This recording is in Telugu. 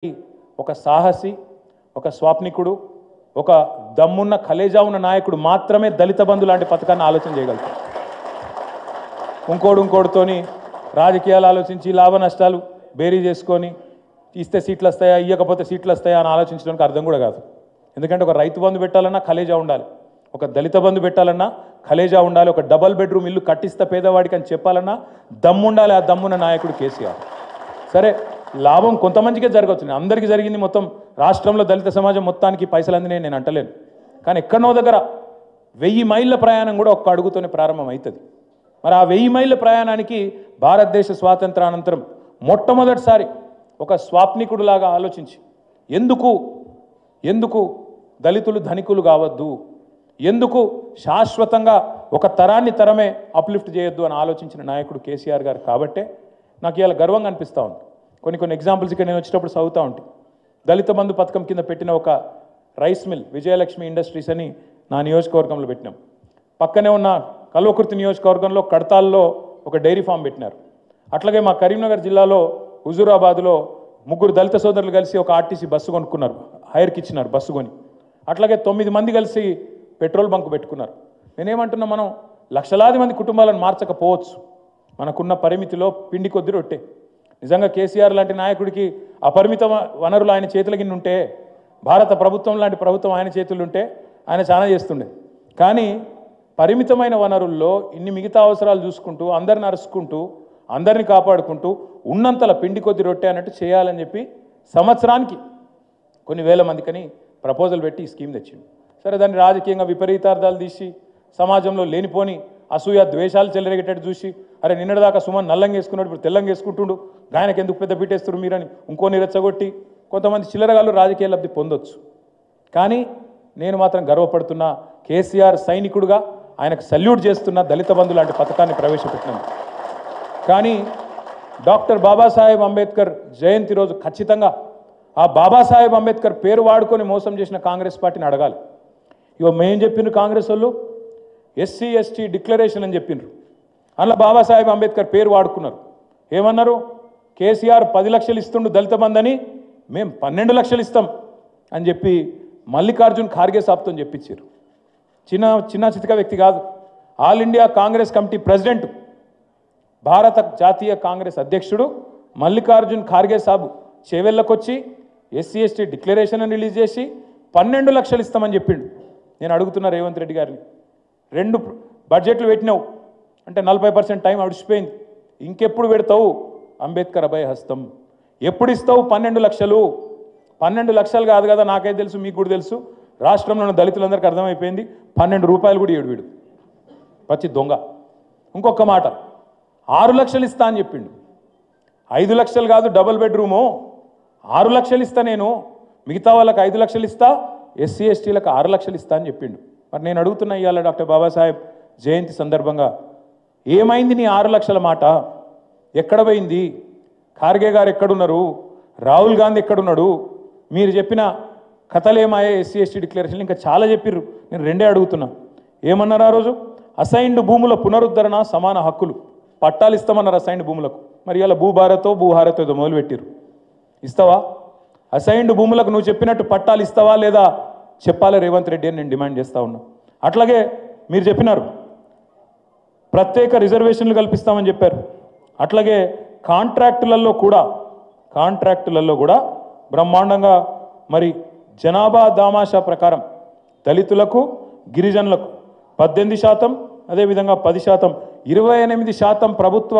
ఒక సాహసి, ఒక స్వాప్నికుడు, ఒక దమ్మున్న కలేజా ఉన్న నాయకుడు మాత్రమే దళిత బంధు లాంటి పథకాన్ని ఆలోచన చేయగలుగుతారు. ఇంకోటితోని రాజకీయాలు ఆలోచించి లాభ నష్టాలు బేరీ చేసుకొని ఇస్తే సీట్లు వస్తాయా, ఇవ్వకపోతే సీట్లు వస్తాయా అని ఆలోచించడానికి అర్థం కూడా కాదు. ఎందుకంటే ఒక రైతు బంధు పెట్టాలన్నా కలేజా ఉండాలి, ఒక దళిత బంధు పెట్టాలన్నా కలేజా ఉండాలి, ఒక డబల్ బెడ్రూమ్ ఇల్లు కట్టిస్తా పేదవాడికి అని చెప్పాలన్నా దమ్ము ఉండాలి. ఆ దమ్మున్న నాయకుడు కేసీఆర్. సరే, లాభం కొంతమందికే జరగవచ్చు, అందరికీ జరిగింది మొత్తం రాష్ట్రంలో దళిత సమాజం మొత్తానికి పైసలు అందినాయి నేను అంటలేను. కానీ ఎక్కడనో దగ్గర 1000 మైళ్ళ ప్రయాణం కూడా ఒక్క అడుగుతోనే ప్రారంభం అవుతుంది. మరి ఆ 1000 మైళ్ళ ప్రయాణానికి భారతదేశ స్వాతంత్రానంతరం మొట్టమొదటిసారి ఒక స్వాప్నికుడులాగా ఆలోచించి ఎందుకు దళితులు ధనికులు కావద్దు, ఎందుకు శాశ్వతంగా ఒక తరమే అప్లిఫ్ట్ చేయొద్దు అని ఆలోచించిన నాయకుడు కేసీఆర్ గారు. కాబట్టే నాకు ఇవాళ గర్వంగా అనిపిస్తూ ఉంది. కొన్ని ఎగ్జాంపుల్స్ ఇక్కడ నేను వచ్చేటప్పుడు చదువుతూ ఉంటాయి. దళిత బంధు పథకం కింద పెట్టిన ఒక రైస్ మిల్ విజయలక్ష్మి ఇండస్ట్రీస్ అని నా నియోజకవర్గంలో పెట్టినాం. పక్కనే ఉన్న కల్వకుర్తి నియోజకవర్గంలో కడతాల్లో ఒక డైరీ ఫామ్ పెట్టినారు. అట్లాగే మా కరీంనగర్ జిల్లాలో హుజూరాబాద్లో 3 దళిత సోదరులు కలిసి ఒక ఆర్టీసీ బస్సు కొనుక్కున్నారు, హైర్కి ఇచ్చినారు బస్సు కొని. అట్లాగే 9 మంది కలిసి పెట్రోల్ బంక్ పెట్టుకున్నారు. నేనేమంటున్నా, మనం లక్షలాది మంది కుటుంబాలను మార్చకపోవచ్చు, మనకున్న పరిమితిలో పిండి కొద్ది రొట్టె. నిజంగా కేసీఆర్ లాంటి నాయకుడికి అపరిమిత వనరులు ఆయన చేతుల కింద ఉంటే, భారత ప్రభుత్వం లాంటి ప్రభుత్వం ఆయన చేతులు ఉంటే ఆయన చాలా చేస్తుండే. కానీ పరిమితమైన వనరుల్లో ఇన్ని మిగతా అవసరాలు చూసుకుంటూ, అందరిని అరుచుకుంటూ, అందరిని కాపాడుకుంటూ ఉన్నంతల పిండి కొద్ది రొట్టె అన్నట్టు చేయాలని చెప్పి సంవత్సరానికి కొన్ని వేల మందికని ప్రపోజల్ పెట్టి ఈ స్కీమ్ తెచ్చింది. సరే, దాన్ని రాజకీయంగా విపరీతార్థాలు తీసి సమాజంలో లేనిపోని అసూయ ద్వేషాలు చెలరేగేటట్టు చూసి, అరే నిన్నటిదాకా సుమన్ నల్లంగా వేసుకున్నాడు, ఇప్పుడు తెల్లంగా వేసుకుంటుండు, ఆయనకు ఎందుకు పెద్ద పీటేస్తున్నారు మీరని ఇంకోని రెచ్చగొట్టి కొంతమంది చిల్లరగాళ్ళు రాజకీయ లబ్ధి పొందొచ్చు. కానీ నేను మాత్రం గర్వపడుతున్నా, కేసీఆర్ సైనికుడుగా ఆయనకు సల్యూట్ చేస్తున్న దళిత బంధు లాంటి పథకాన్ని ప్రవేశపెట్టినాను. కానీ డాక్టర్ బాబాసాహెబ్ అంబేద్కర్ జయంతి రోజు ఖచ్చితంగా ఆ బాబాసాహెబ్ అంబేద్కర్ పేరు వాడుకొని మోసం చేసిన కాంగ్రెస్ పార్టీని అడగాలి. ఇవో మేం చెప్పిండ్రు, కాంగ్రెస్ వాళ్ళు ఎస్సీ ఎస్టీ డిక్లరేషన్ అని చెప్పిండ్రు, అందులో బాబాసాహెబ్ అంబేద్కర్ పేరు వాడుకున్నారు. ఏమన్నారు, కేసీఆర్ 10 లక్షలు ఇస్తుండు దళిత బంధని, మేము 12 లక్షలు ఇస్తాం అని చెప్పి మల్లికార్జున్ ఖార్గే సాబ్తో చెప్పించారు. చిన్న చితక వ్యక్తి కాదు, all India Congress committee president, భారత జాతీయ కాంగ్రెస్ అధ్యక్షుడు మల్లికార్జున్ ఖార్గే సాబు చేవెళ్ళకొచ్చి ఎస్సీ ఎస్టీ డిక్లరేషన్ రిలీజ్ చేసి 12 లక్షలు ఇస్తామని చెప్పిండు. నేను అడుగుతున్నా రేవంత్ రెడ్డి గారిని, 2 బడ్జెట్లు పెట్టినావు అంటే 40% టైం అడిచిపోయింది, ఇంకెప్పుడు పెడతావు అంబేద్కర్ అభయ హస్తం? ఎప్పుడు ఇస్తావు 12 లక్షలు? 12 లక్షలు కాదు కదా, నాకైతే తెలుసు, మీకు కూడా తెలుసు, రాష్ట్రంలో ఉన్న దళితులందరికీ అర్థమైపోయింది, 12 రూపాయలు కూడా ఇవ్వడు వీడు, పచ్చి దొంగ. ఇంకొక మాట, 6 లక్షలు ఇస్తా అని చెప్పిండు. 5 లక్షలు కాదు డబుల్ బెడ్రూము, 6 లక్షలు ఇస్తా నేను, మిగతా వాళ్ళకి 5 లక్షలు ఇస్తా, ఎస్సీ ఎస్టీలకు 6 లక్షలు ఇస్తా అని చెప్పిండు. మరి నేను అడుగుతున్నా ఇవాళ డాక్టర్ బాబాసాహెబ్ జయంతి సందర్భంగా, ఏమైంది నీ 6 లక్షల మాట? ఎక్కడ పోయింది? ఖార్గే గారు ఎక్కడున్నారు? రాహుల్ గాంధీ ఎక్కడున్నాడు? మీరు చెప్పిన కథలేమాయే ఎస్సీ ఎస్టీ డిక్లరేషన్ ఇంకా చాలా చెప్పిర్రు. నేను 2 అడుగుతున్నా. ఏమన్నారు ఆ రోజు? అసైన్డ్ భూముల పునరుద్ధరణ, సమాన హక్కులు, పట్టాలు ఇస్తామన్నారు అసైన్డ్ భూములకు. మరి ఇలా భూభారతో ఏదో మొదలుపెట్టిరు. ఇస్తావా? అసైన్డ్ భూములకు నువ్వు చెప్పినట్టు పట్టాలు ఇస్తావా లేదా చెప్పాలి రేవంత్ రెడ్డి అని నేను డిమాండ్ చేస్తా ఉన్నా. అట్లాగే మీరు చెప్పినారు ప్రత్యేక రిజర్వేషన్లు కల్పిస్తామని చెప్పారు. అట్లాగే కాంట్రాక్టులలో కూడా బ్రహ్మాండంగా మరి జనాభా దామాషా ప్రకారం దళితులకు, గిరిజనులకు 18%, అదేవిధంగా 10%, 28% ప్రభుత్వ